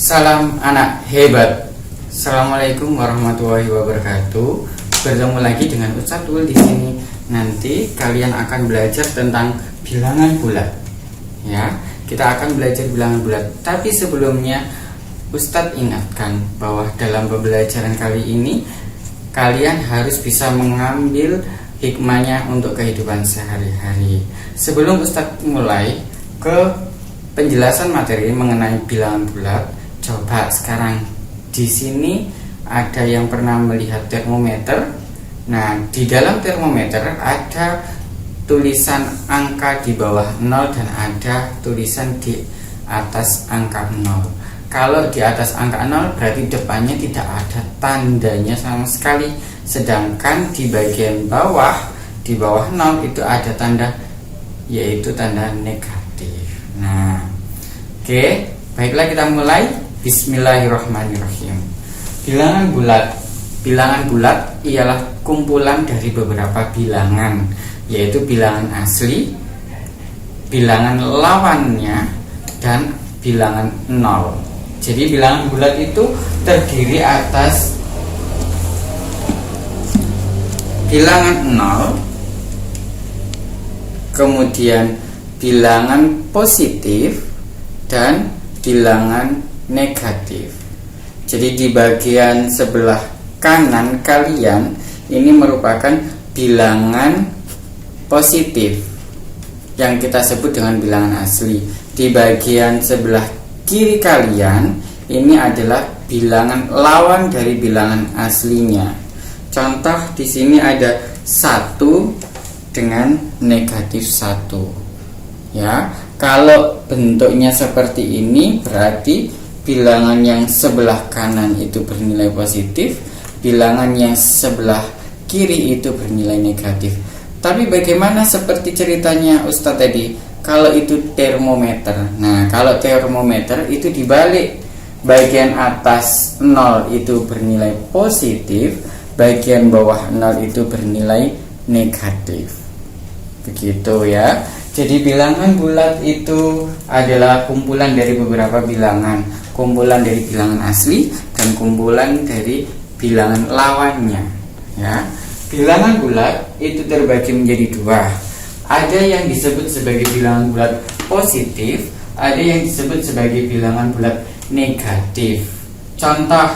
Salam anak hebat. Assalamualaikum warahmatullahi wabarakatuh. Bertemu lagi dengan Ustadz Ul di sini. Nanti kalian akan belajar tentang bilangan bulat. Ya, kita akan belajar bilangan bulat. Tapi sebelumnya Ustadz ingatkan bahwa dalam pembelajaran kali ini kalian harus bisa mengambil hikmahnya untuk kehidupan sehari-hari. Sebelum Ustadz mulai ke penjelasan materi mengenai bilangan bulat, coba sekarang di sini ada yang pernah melihat termometer. Nah, di dalam termometer ada tulisan angka di bawah 0 dan ada tulisan di atas angka 0. Kalau di atas angka 0 berarti depannya tidak ada tandanya sama sekali. Sedangkan di bagian bawah, di bawah 0 itu ada tanda, yaitu tanda negatif. Nah, oke, baiklah kita mulai. Bismillahirrahmanirrahim. Bilangan bulat ialah kumpulan dari beberapa bilangan, yaitu bilangan asli, bilangan lawannya, dan bilangan 0. Jadi bilangan bulat itu terdiri atas bilangan 0, kemudian bilangan positif, dan bilangan negatif. Jadi di bagian sebelah kanan kalian ini merupakan bilangan positif yang kita sebut dengan bilangan asli. Di bagian sebelah kiri kalian ini adalah bilangan lawan dari bilangan aslinya. Contoh di sini ada 1 dengan negatif 1. Ya, kalau bentuknya seperti ini berarti bilangan yang sebelah kanan itu bernilai positif, bilangan yang sebelah kiri itu bernilai negatif. Tapi bagaimana seperti ceritanya Ustadz tadi, kalau itu termometer? Nah, kalau termometer itu dibalik, bagian atas 0 itu bernilai positif, bagian bawah 0 itu bernilai negatif. Begitu ya. Jadi bilangan bulat itu adalah kumpulan dari beberapa bilangan, kumpulan dari bilangan asli dan kumpulan dari bilangan lawannya. Ya, bilangan bulat itu terbagi menjadi 2. Ada yang disebut sebagai bilangan bulat positif, ada yang disebut sebagai bilangan bulat negatif. Contoh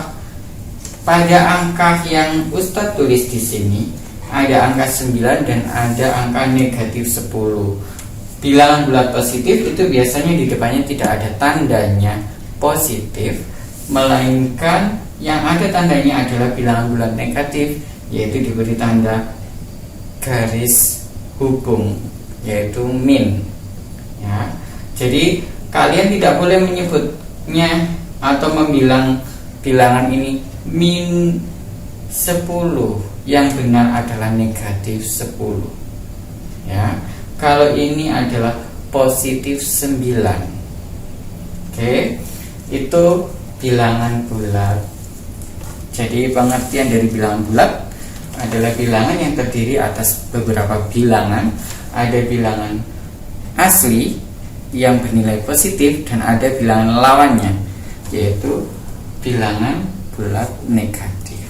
pada angka yang Ustadz tulis di sini ada angka 9 dan ada angka negatif 10. Bilangan bulat positif itu biasanya di depannya tidak ada tandanya positif, melainkan yang ada tandanya adalah bilangan bulat negatif, yaitu diberi tanda garis hubung, yaitu min. Ya, jadi kalian tidak boleh menyebutnya atau membilang bilangan ini min 10. Yang benar adalah negatif 10. Ya, kalau ini adalah positif 9. Oke, itu bilangan bulat. Jadi pengertian dari bilangan bulat adalah bilangan yang terdiri atas beberapa bilangan. Ada bilangan asli yang bernilai positif dan ada bilangan lawannya, yaitu bilangan bulat negatif.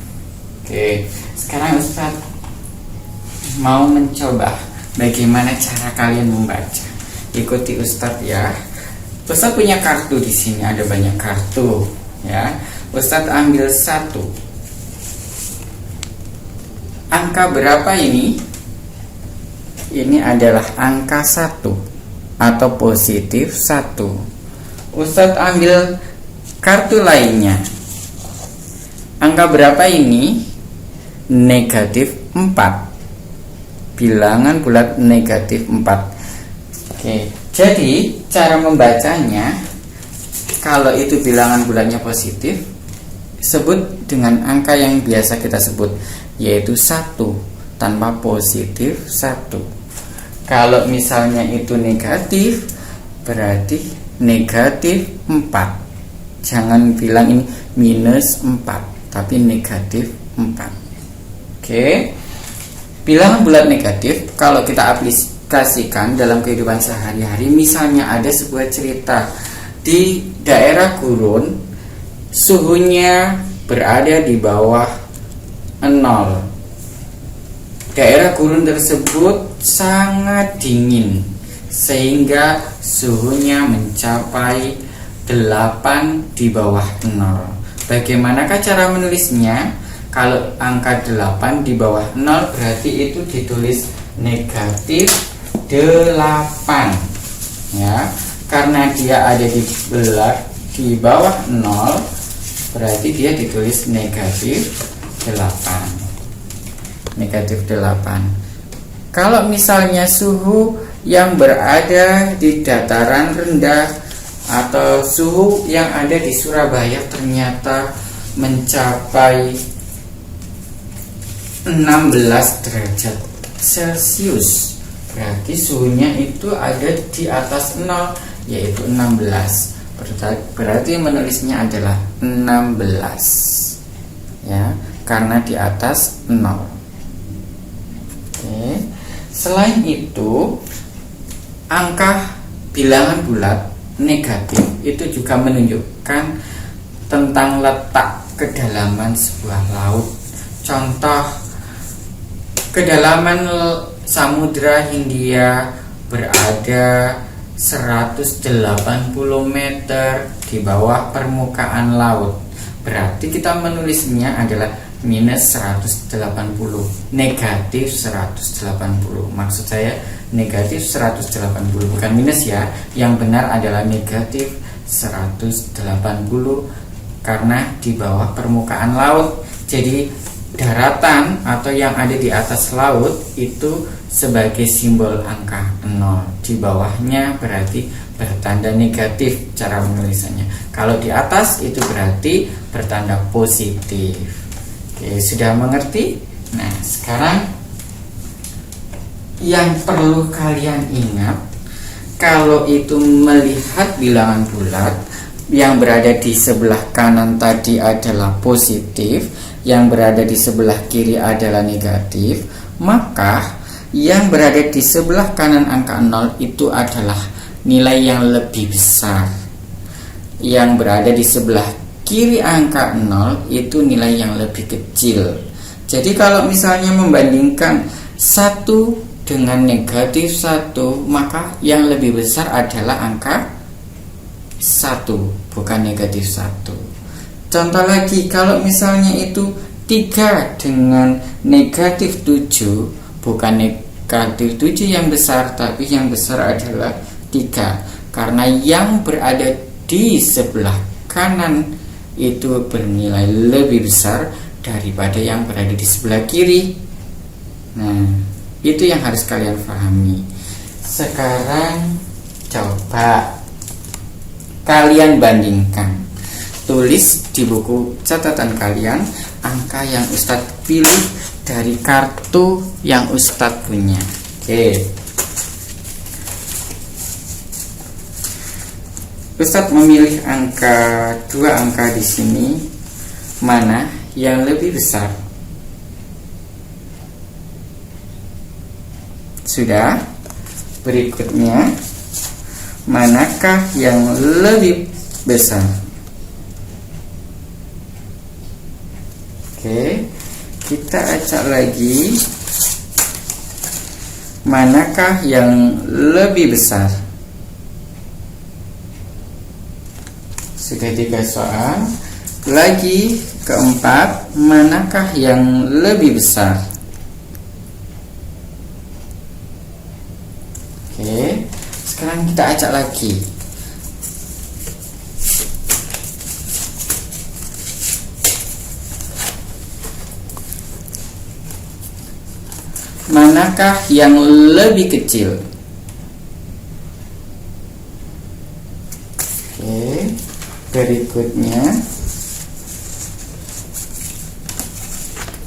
Oke, sekarang Ustadz mau mencoba bagaimana cara kalian membaca. Ikuti Ustadz ya. Ustadz punya kartu di sini, ada banyak kartu ya. Ustadz ambil 1. Angka berapa ini? Ini adalah angka 1 atau positif 1. Ustadz ambil kartu lainnya. Angka berapa ini? Negatif 4. Bilangan bulat negatif 4. Oke, jadi cara membacanya, kalau itu bilangan bulatnya positif, sebut dengan angka yang biasa kita sebut, yaitu 1 tanpa positif 1. Kalau misalnya itu negatif, berarti negatif 4. Jangan bilang ini minus 4, tapi negatif 4. Oke, bilangan bulat negatif kalau kita aplikasikan dalam kehidupan sehari-hari, misalnya ada sebuah cerita di daerah gurun suhunya berada di bawah 0. Daerah gurun tersebut sangat dingin sehingga suhunya mencapai 8 di bawah 0. Bagaimanakah cara menulisnya? Kalau angka 8 di bawah 0 berarti itu ditulis negatif 8 ya. Karena dia ada di bawah 0 berarti dia ditulis negatif 8. Negatif 8. Kalau misalnya suhu yang berada di dataran rendah atau suhu yang ada di Surabaya ternyata mencapai 16 derajat Celcius, berarti suhunya itu ada di atas 0, yaitu 16. Berarti menulisnya adalah 16 ya, karena di atas 0. Oke. Selain itu, angka bilangan bulat negatif itu juga menunjukkan tentang letak kedalaman sebuah laut. Contoh, kedalaman Samudra Hindia berada 180 meter di bawah permukaan laut. Berarti kita menulisnya adalah minus 180, negatif 180. Maksud saya negatif 180, bukan minus ya. Yang benar adalah negatif 180 karena di bawah permukaan laut. Jadi daratan atau yang ada di atas laut itu sebagai simbol angka 0. Di bawahnya berarti bertanda negatif cara menulisannya. Kalau di atas itu berarti bertanda positif. Oke, sudah mengerti? Nah, sekarang yang perlu kalian ingat, kalau itu melihat bilangan bulat, yang berada di sebelah kanan tadi adalah positif, yang berada di sebelah kiri adalah negatif, maka yang berada di sebelah kanan angka 0 itu adalah nilai yang lebih besar. Yang berada di sebelah kiri angka 0 itu nilai yang lebih kecil. Jadi kalau misalnya membandingkan 1 dengan negatif 1, maka yang lebih besar adalah angka 1, bukan negatif 1. Contoh lagi, kalau misalnya itu 3 dengan negatif 7, bukan negatif 7 yang besar, tapi yang besar adalah 3. Karena yang berada di sebelah kanan itu bernilai lebih besar daripada yang berada di sebelah kiri. Nah, itu yang harus kalian pahami. Sekarang coba kalian bandingkan. Tulis di buku catatan kalian angka yang Ustadz pilih dari kartu yang Ustadz punya. Oke. Ustadz memilih dua angka di sini. Mana yang lebih besar? Sudah. Berikutnya, manakah yang lebih besar? Oke, kita acak lagi. Manakah yang lebih besar? Sudah 3 soal. Lagi keempat, manakah yang lebih besar? Oke, sekarang kita acak lagi. Manakah yang lebih kecil? Oke, berikutnya,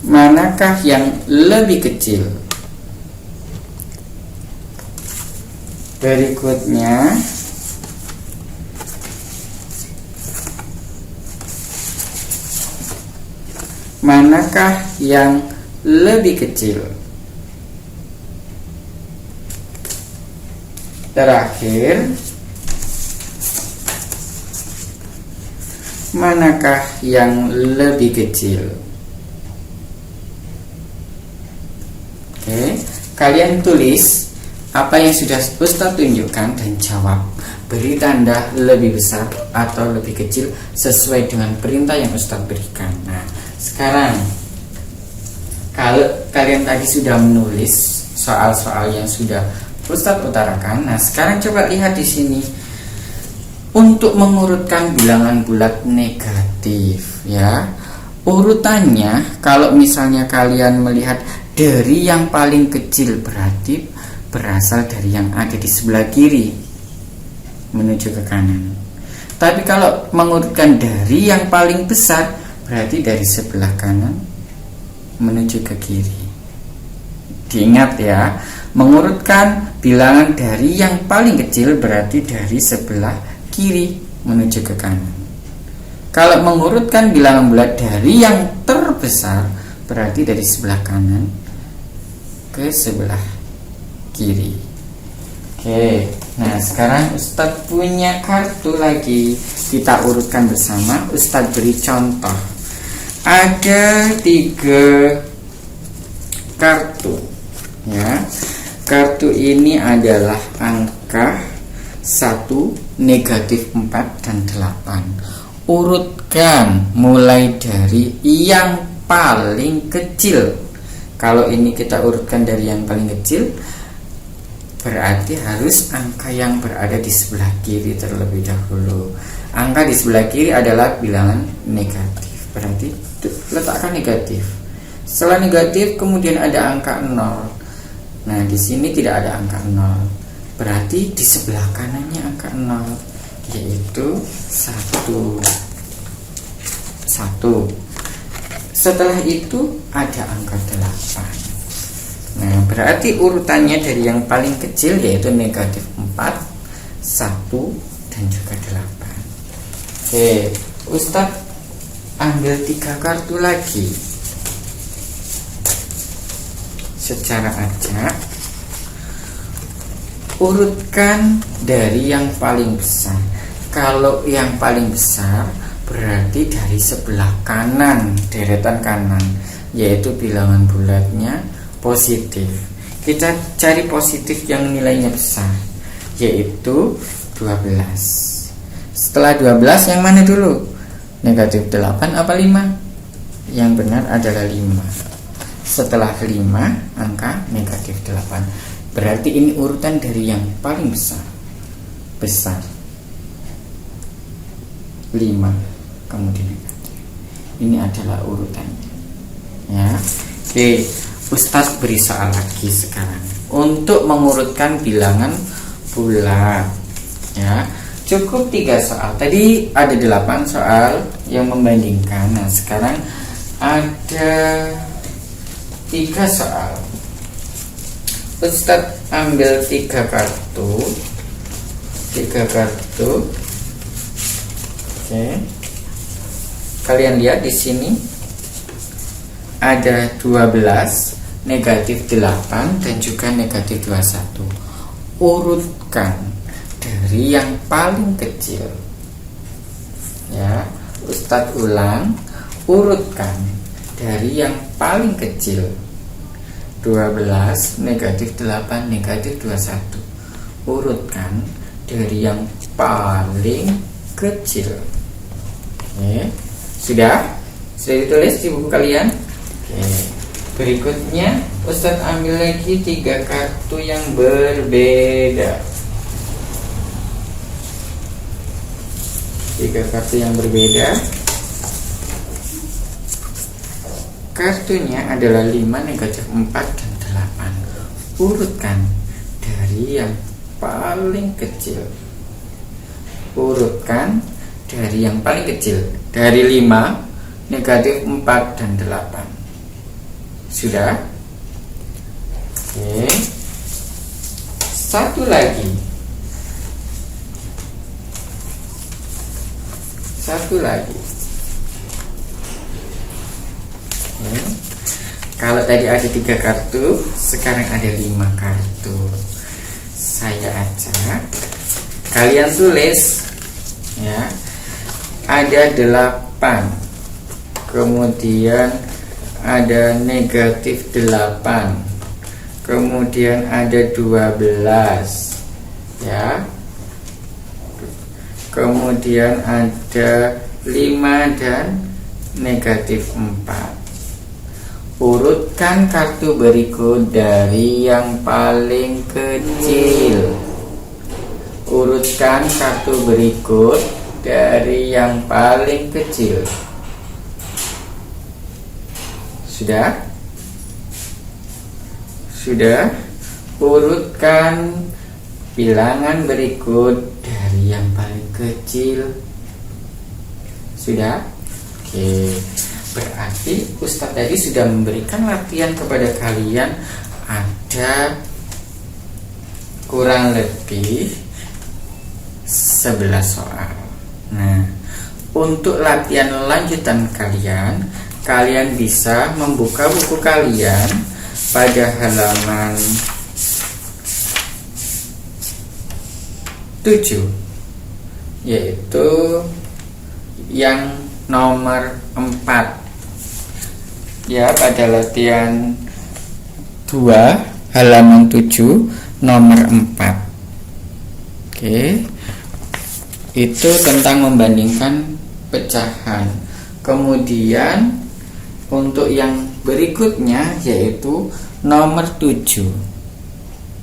manakah yang lebih kecil? Berikutnya, manakah yang lebih kecil? Terakhir, manakah yang lebih kecil? Oke, kalian tulis apa yang sudah Ustadz tunjukkan dan jawab. Beri tanda lebih besar atau lebih kecil sesuai dengan perintah yang Ustadz berikan. Nah, sekarang kalau kalian tadi sudah menulis soal-soal yang sudah Ustadz utarakan, nah sekarang coba lihat di sini untuk mengurutkan bilangan bulat negatif, ya. Urutannya kalau misalnya kalian melihat dari yang paling kecil berarti berasal dari yang ada di sebelah kiri menuju ke kanan. Tapi kalau mengurutkan dari yang paling besar berarti dari sebelah kanan menuju ke kiri. Diingat ya, mengurutkan bilangan dari yang paling kecil berarti dari sebelah kiri menuju ke kanan. Kalau mengurutkan bilangan bulat dari yang terbesar berarti dari sebelah kanan ke sebelah kiri. Oke, nah sekarang Ustadz punya kartu lagi. Kita urutkan bersama. Ustadz beri contoh. Ada 3 kartu, ya. Kartu ini adalah angka 1, negatif 4, dan 8. Urutkan mulai dari yang paling kecil. Kalau ini kita urutkan dari yang paling kecil, berarti harus angka yang berada di sebelah kiri terlebih dahulu. Angka di sebelah kiri adalah bilangan negatif, berarti letakkan negatif. Setelah negatif kemudian ada angka 0. Nah, di sini tidak ada angka 0. Berarti di sebelah kanannya angka 0, yaitu 1. Setelah itu ada angka 8. Nah, berarti urutannya dari yang paling kecil yaitu negatif 4, 1, dan juga 8. Oke, Ustadz ambil 3 kartu lagi. Secara acak, urutkan dari yang paling besar. Kalau yang paling besar berarti dari sebelah kanan, deretan kanan, yaitu bilangan bulatnya positif. Kita cari positif yang nilainya besar, yaitu 12. Setelah 12 yang mana dulu? Negatif 8 apa 5? Yang benar adalah 5. Setelah 5 angka negatif 8. Berarti ini urutan dari yang paling besar. 5 kemudian negatif. Ini adalah urutannya, ya. Oke, Ustadz beri soal lagi sekarang untuk mengurutkan bilangan bulat, ya. Cukup 3 soal. Tadi ada 8 soal yang membandingkan. Nah, sekarang ada 3 soal. Ustadz ambil 3 kartu. Oke. Kalian lihat di sini ada 12, negatif 8, dan juga negatif 21. Urutkan dari yang paling kecil, ya. Ustadz ulang, urutkan dari yang paling kecil. 12, negatif 8, negatif 21. Urutkan dari yang paling kecil. Oke. Sudah ditulis di buku kalian? Oke. Berikutnya Ustadz ambil lagi 3 kartu yang berbeda. 3 kartu yang berbeda. Kartunya adalah 5, negatif 4, dan 8. Urutkan dari yang paling kecil. Urutkan dari yang paling kecil, dari 5, negatif 4, dan 8. Sudah? Oke. Satu lagi. Kalau tadi ada 3 kartu, sekarang ada 5 kartu. Saya acak. Kalian tulis, ya. ada 8, kemudian ada negatif 8, kemudian ada 12 ya, kemudian ada 5 dan negatif 4. Urutkan kartu berikut dari yang paling kecil. Urutkan kartu berikut dari yang paling kecil. Sudah? Sudah? Urutkan bilangan berikut dari yang paling kecil. Sudah? Oke. Berarti Ustadz tadi sudah memberikan latihan kepada kalian ada kurang lebih 11 soal. Nah, untuk latihan lanjutan kalian bisa membuka buku kalian pada halaman 7, yaitu yang nomor 4 ya, pada latihan 2 halaman 7 nomor 4. Oke, itu tentang membandingkan pecahan. Kemudian untuk yang berikutnya yaitu nomor 7,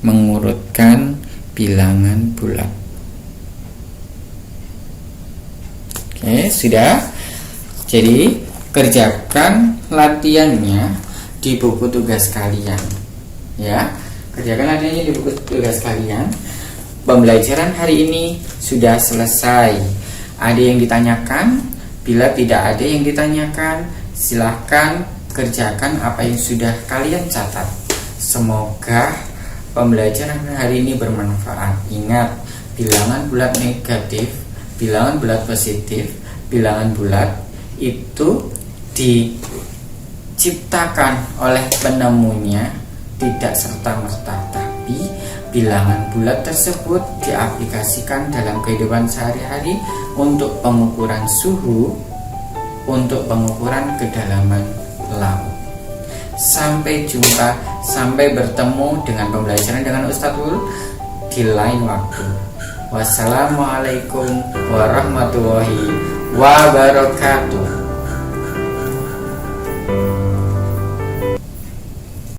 mengurutkan bilangan bulat. Oke, sudah. Jadi kerjakan latihannya di buku tugas kalian ya. Kerjakan latihannya di buku tugas kalian. Pembelajaran hari ini sudah selesai. Ada yang ditanyakan? Bila tidak ada yang ditanyakan, silahkan kerjakan apa yang sudah kalian catat. Semoga pembelajaran hari ini bermanfaat. Ingat, bilangan bulat negatif, bilangan bulat positif, bilangan bulat itu diciptakan oleh penemunya tidak serta-merta, tapi bilangan bulat tersebut diaplikasikan dalam kehidupan sehari-hari untuk pengukuran suhu, untuk pengukuran kedalaman laut. Sampai jumpa, sampai bertemu dengan pembelajaran dengan Ustadz Ulul di lain waktu. Wassalamualaikum warahmatullahi wabarakatuh.